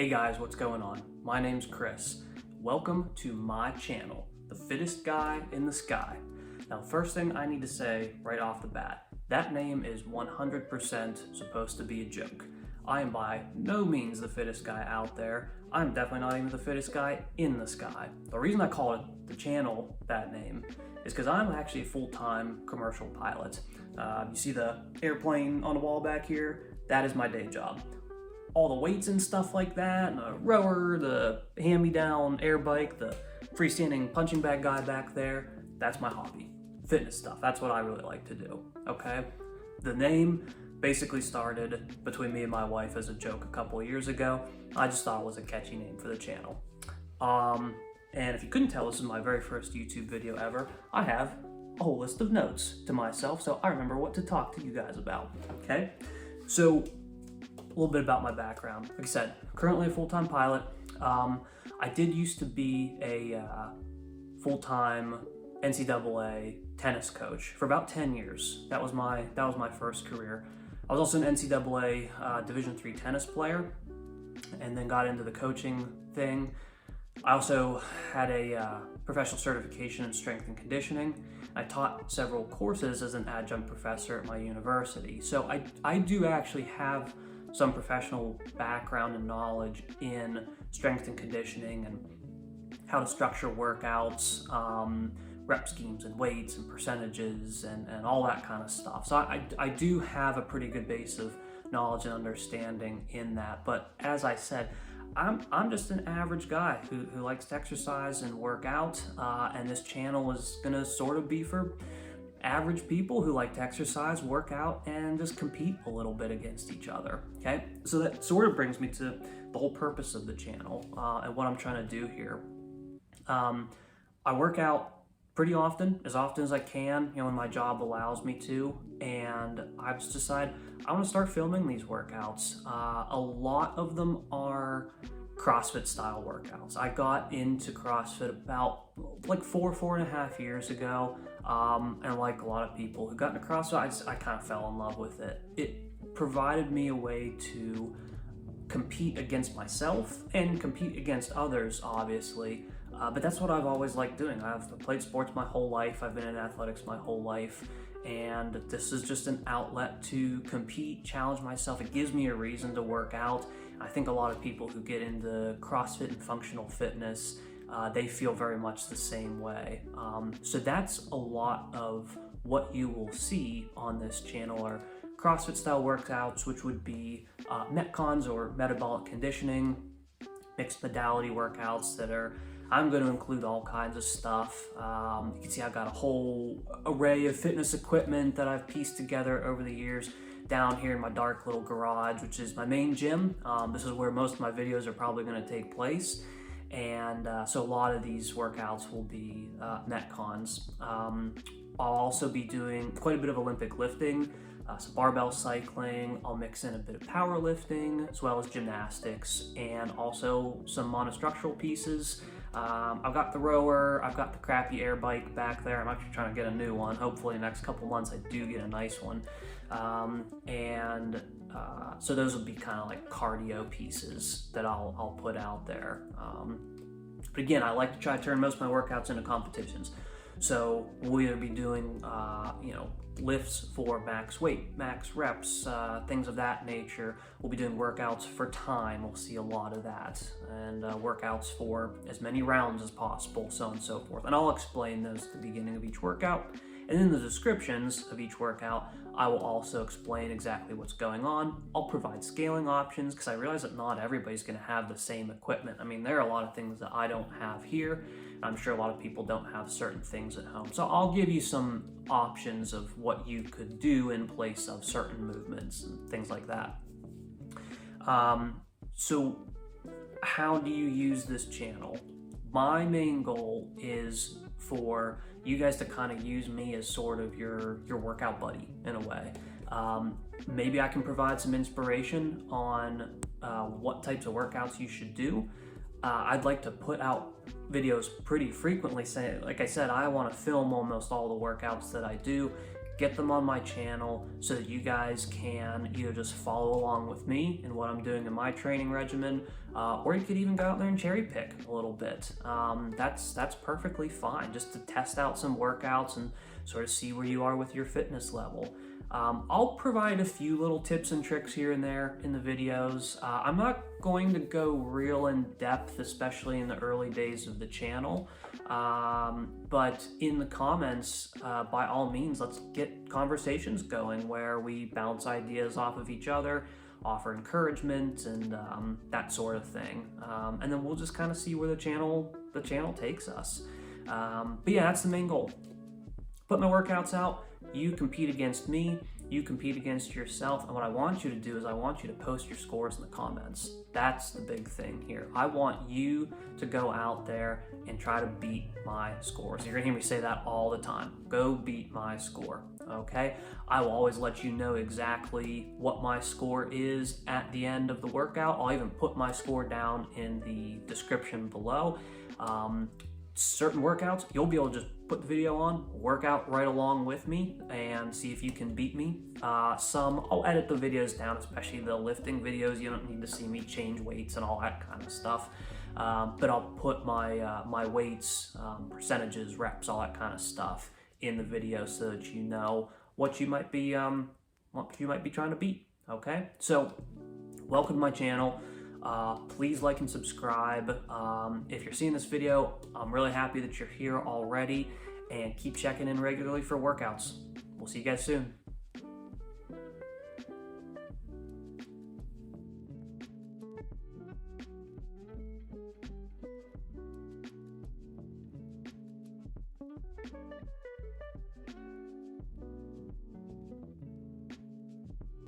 Hey guys, what's going on? My name's Chris. Welcome to my channel, The Fittest Guy in the Sky. Now, first thing I need to say right off the bat, that name is 100% supposed to be a joke. I am by no means the fittest guy out there. I'm definitely not even the fittest guy in the sky. The reason I call it the channel that name is because I'm actually a full-time commercial pilot. You see the airplane on the wall back here? That is my day job. All the weights and stuff like that, the rower, the hand-me-down air bike, the freestanding punching bag guy back there, that's my hobby. Fitness stuff, that's what I really like to do, okay? The name basically started between me and my wife as a joke a couple of years ago. I just thought it was a catchy name for the channel. And if you couldn't tell, this is my very first YouTube video ever. I have a whole list of notes to myself, so I remember what to talk to you guys about, okay? So, a little bit about my background. Like I said, currently a full-time pilot. I did used to be a full-time NCAA tennis coach for about 10 years. That was my first career. I was also an NCAA Division III tennis player, and then got into the coaching thing. I also had a professional certification in strength and conditioning. I taught several courses as an adjunct professor at my university. So I do actually have some professional background and knowledge in strength and conditioning and how to structure workouts, rep schemes and weights and percentages and all that kind of stuff. So I do have a pretty good base of knowledge and understanding in that. But as I said, I'm just an average guy who likes to exercise and work out, and this channel is gonna sort of be for average people who like to exercise, work out, and just compete a little bit against each other, okay? So that sort of brings me to the whole purpose of the channel and what I'm trying to do here. I work out pretty often as I can, when my job allows me to, and I've just decided I want to start filming these workouts. A lot of them are CrossFit style workouts. I got into CrossFit about like 4.5 years ago. And like a lot of people who got into CrossFit, I kind of fell in love with it. It provided me a way to compete against myself and compete against others, obviously. But that's what I've always liked doing. I've played sports my whole life. I've been in athletics my whole life. And this is just an outlet to compete, challenge myself. It gives me a reason to work out. I think a lot of people who get into CrossFit and functional fitness, they feel very much the same way. So that's a lot of what you will see on this channel are CrossFit style workouts, which would be Metcons or metabolic conditioning, mixed modality workouts that are, I'm going to include all kinds of stuff. You can see I've got a whole array of fitness equipment that I've pieced together over the years down here in my dark little garage, which is my main gym. This is where most of my videos are probably going to take place. And so a lot of these workouts will be Metcons. I'll also be doing quite a bit of Olympic lifting, some barbell cycling. I'll mix in a bit of powerlifting as well as gymnastics, and also some monostructural pieces. I've got the rower, I've got the crappy air bike back there. I'm actually trying to get a new one. Hopefully in the next couple months I do get a nice one. So those will be kind of like cardio pieces that I'll put out there. But again, I like to try to turn most of my workouts into competitions. So we'll either be doing, lifts for max weight, max reps, things of that nature. We'll be doing workouts for time. We'll see a lot of that. And workouts for as many rounds as possible, so on and so forth. And I'll explain those at the beginning of each workout. And in the descriptions of each workout, I will also explain exactly what's going on. I'll provide scaling options because I realize that not everybody's going to have the same equipment. I mean, there are a lot of things that I don't have here. I'm sure a lot of people don't have certain things at home. So I'll give you some options of what you could do in place of certain movements and things like that. So how do you use this channel? My main goal is for you guys to kind of use me as sort of your workout buddy in a way. Maybe I can provide some inspiration on what types of workouts you should do. I'd like to put out videos pretty frequently. Like I said, I want to film almost all the workouts that I do, get them on my channel so that you guys can either just follow along with me in what I'm doing in my training regimen, or you could even go out there and cherry pick a little bit. That's perfectly fine, just to test out some workouts and sort of see where you are with your fitness level. I'll provide a few little tips and tricks here and there in the videos. I'm not going to go real in depth, especially in the early days of the channel. But in the comments, by all means, let's get conversations going where we bounce ideas off of each other, offer encouragement, and that sort of thing. And then we'll just kind of see where the channel takes us. But yeah, that's the main goal. Put my workouts out. You compete against me, you compete against yourself, and what I want you to do is I want you to post your scores in the comments. That's the big thing here. I want you to go out there and try to beat my scores. You're gonna hear me say that all the time. Go beat my score, okay? I will always let you know exactly what my score is at the end of the workout. I'll even put my score down in the description below. Certain workouts, you'll be able to just put the video on, work out right along with me, and see if you can beat me. Some, I'll edit the videos down, especially the lifting videos. You don't need to see me change weights and all that kind of stuff. But I'll put my weights, percentages, reps, all that kind of stuff in the video so that you know what you might be trying to beat. Okay, so welcome to my channel. Please like and subscribe. If you're seeing this video, I'm really happy that you're here already, and keep checking in regularly for workouts. We'll see you guys soon.